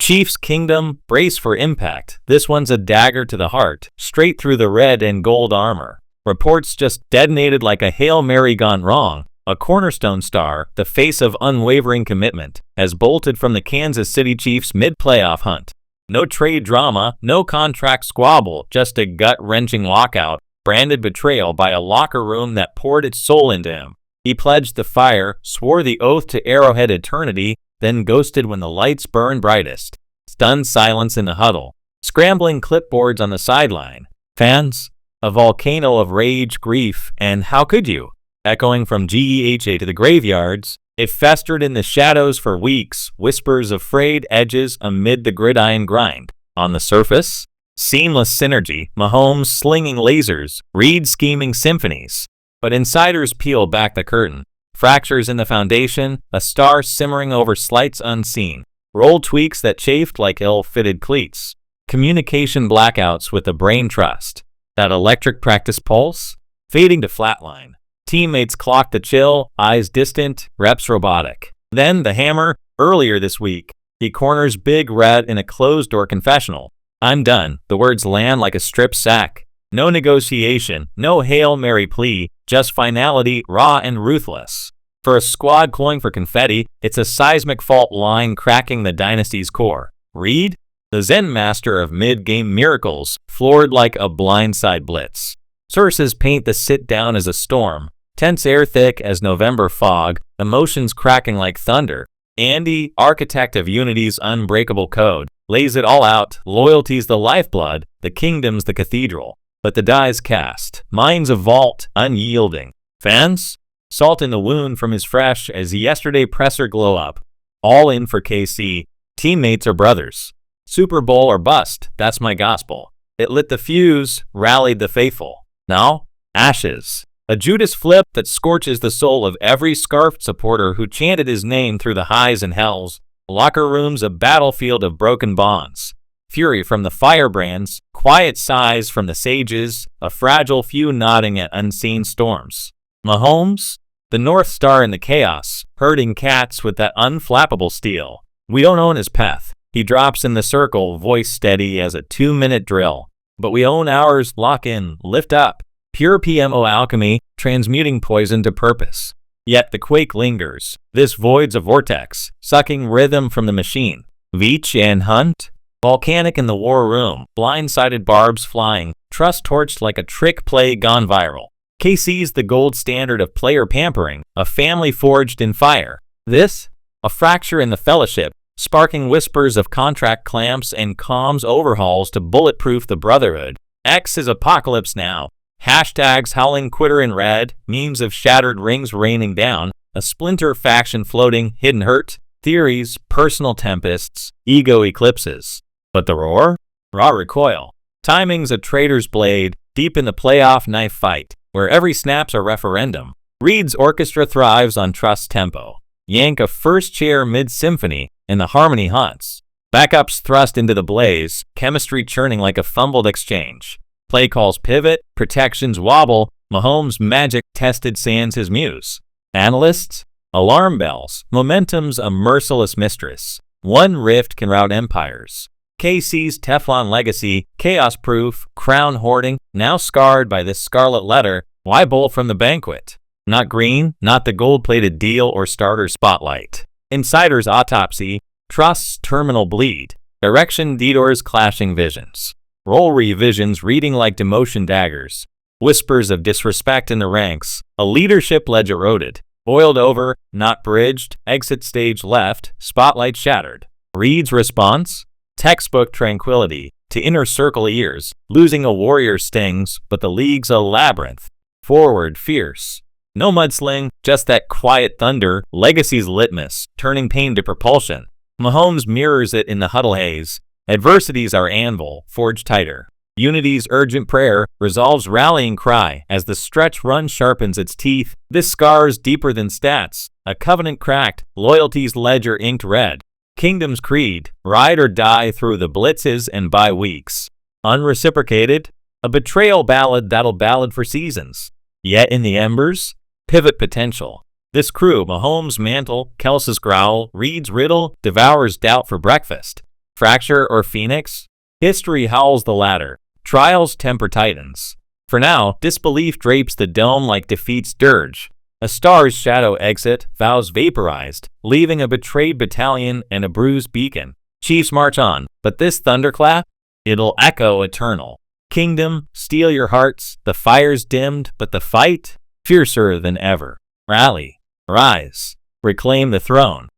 Chiefs Kingdom, brace for impact. This one's a dagger to the heart, straight through the red and gold armor. Reports just detonated like a Hail Mary gone wrong. A cornerstone star, the face of unwavering commitment, has bolted from the Kansas City Chiefs mid-playoff hunt. No trade drama, no contract squabble, just a gut-wrenching walkout, branded betrayal by a locker room that poured its soul into him. He pledged the fire, swore the oath to Arrowhead eternity, then ghosted when the lights burned brightest. Stunned silence in the huddle. Scrambling clipboards on the sideline. Fans? A volcano of rage, grief, and how could you? Echoing from GEHA to the graveyards, it festered in the shadows for weeks, whispers of frayed edges amid the gridiron grind. On the surface, seamless synergy, Mahomes slinging lasers, Reid scheming symphonies. But insiders peel back the curtain. Fractures in the foundation, a star simmering over slights unseen. Roll tweaks that chafed like ill-fitted cleats. Communication blackouts with the brain trust. That electric practice pulse? Fading to flatline. Teammates clock the chill, eyes distant, reps robotic. Then the hammer, earlier this week. He corners Big Red in a closed-door confessional. I'm done. The words land like a strip sack. No negotiation, no Hail Mary plea, just finality, raw and ruthless. For a squad cloying for confetti, it's a seismic fault line cracking the dynasty's core. Reid? The Zen master of mid-game miracles, floored like a blindside blitz. Sources paint the sit-down as a storm. Tense air thick as November fog, emotions cracking like thunder. Andy, architect of Unity's unbreakable code, lays it all out. Loyalty's the lifeblood, the kingdom's the cathedral. But the die's cast, minds a vault, unyielding. Fans? Salt in the wound from his fresh as yesterday presser glow up. All in for KC. Teammates are brothers. Super Bowl or bust, that's my gospel. It lit the fuse, rallied the faithful. Now, ashes. A Judas flip that scorches the soul of every scarfed supporter who chanted his name through the highs and hells. Locker rooms a battlefield of broken bonds. Fury from the firebrands, quiet sighs from the sages, a fragile few nodding at unseen storms. Mahomes? The North Star in the chaos, herding cats with that unflappable steel. We don't own his path. He drops in the circle, voice steady as a 2-minute drill. But we own ours, lock in, lift up. Pure PMO alchemy, transmuting poison to purpose. Yet the quake lingers. This void's a vortex, sucking rhythm from the machine. Veach and Hunt? Volcanic in the war room, blindsided barbs flying, trust torched like a trick play gone viral. KC's the gold standard of player pampering, a family forged in fire. This? A fracture in the fellowship, sparking whispers of contract clamps and comms overhauls to bulletproof the brotherhood. X is apocalypse now. Hashtags howling quitter in red, memes of shattered rings raining down, a splinter faction floating, hidden hurt, theories, personal tempests, ego eclipses. But the roar? Raw recoil. Timing's a traitor's blade, deep in the playoff knife fight, where every snap's a referendum. Reid's orchestra thrives on trust tempo. Yank a first chair mid-symphony, and the harmony haunts. Backups thrust into the blaze, chemistry churning like a fumbled exchange. Play calls pivot, protections wobble, Mahomes' magic tested sans his muse. Analysts? Alarm bells. Momentum's a merciless mistress. One rift can rout empires. KC's Teflon legacy, chaos-proof, crown hoarding, now scarred by this scarlet letter. Why bolt from the banquet? Not green, not the gold-plated deal or starter spotlight. Insider's autopsy, trust's terminal bleed. Erection detours clashing visions. Role revisions reading like demotion daggers. Whispers of disrespect in the ranks. A leadership ledge eroded. Boiled over, not bridged. Exit stage left. Spotlight shattered. Reid's response? Textbook tranquility. To inner circle ears. Losing a warrior stings, but the league's a labyrinth. Forward fierce. No mudsling, just that quiet thunder. Legacy's litmus, turning pain to propulsion. Mahomes mirrors it in the huddle haze. Adversity's our anvil, forged tighter. Unity's urgent prayer resolves rallying cry as the stretch run sharpens its teeth. This scar's deeper than stats. A covenant cracked, loyalty's ledger inked red. Kingdom's creed, ride or die through the blitzes and bye weeks. Unreciprocated, a betrayal ballad that'll ballad for seasons. Yet in the embers, pivot potential. This crew, Mahomes' mantle, Kelce's growl, Reid's riddle, devours doubt for breakfast. Fracture or Phoenix? History howls the latter. Trials temper titans. For now, disbelief drapes the dome like defeat's dirge. A star's shadow exit, vows vaporized, leaving a betrayed battalion and a bruised beacon. Chiefs march on, but this thunderclap? It'll echo eternal. Kingdom, steel your hearts, the fire's dimmed, but the fight? Fiercer than ever. Rally. Rise. Reclaim the throne.